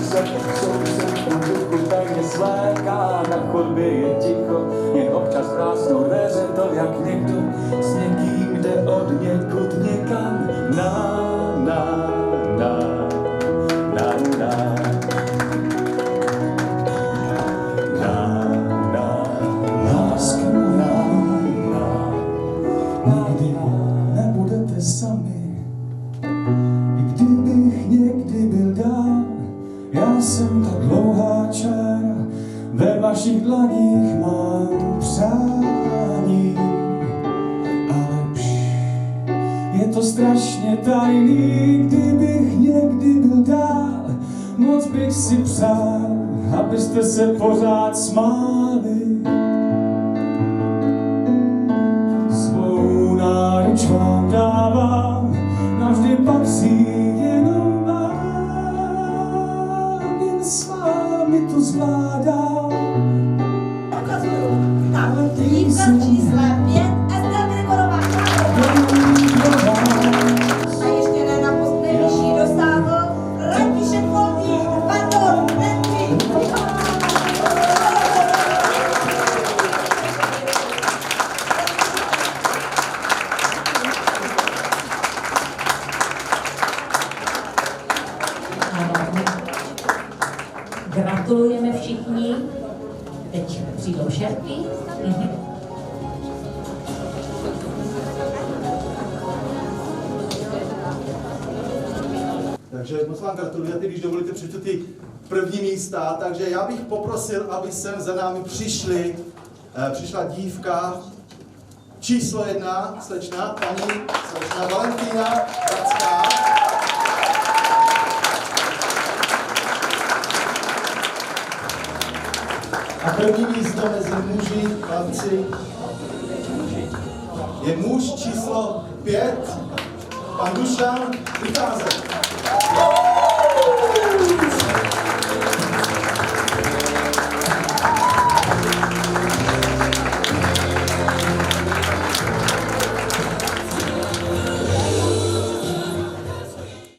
soused v duchu tajně svléká, na chodbě je ticho, jen občas vrásnou dveře, to jak někdo s někým jde od někud někam. Na, na, na, na, na. Nebudete sami, i kdybych někdy byl dál, já jsem ta dlouhá čára, ve vašich dlaních mám přání. Ale je to strašně tajný, kdybych někdy byl dál, moc bych si přál, abyste se pořád smáli. Náruč vám dávám, navždy patří jenom vám, jen s vámi to zvládám. Ukazuju. Tak, dívka v čísle 5, Ester Gregorová. A ještě ne na post nejvyšší dosáhl František Foltík. Pardon, František. Gratulujeme všichni. Teď přijdou šerky. Takže moc vám gratuluji, když dovolíte, přečtu ty první místa, takže já bych poprosil, aby sem za námi přišla dívka číslo 1, slečna Valentína Racká. A první místo mezi muži, chlapci, je muž číslo 5, pan Dušan Vycházek.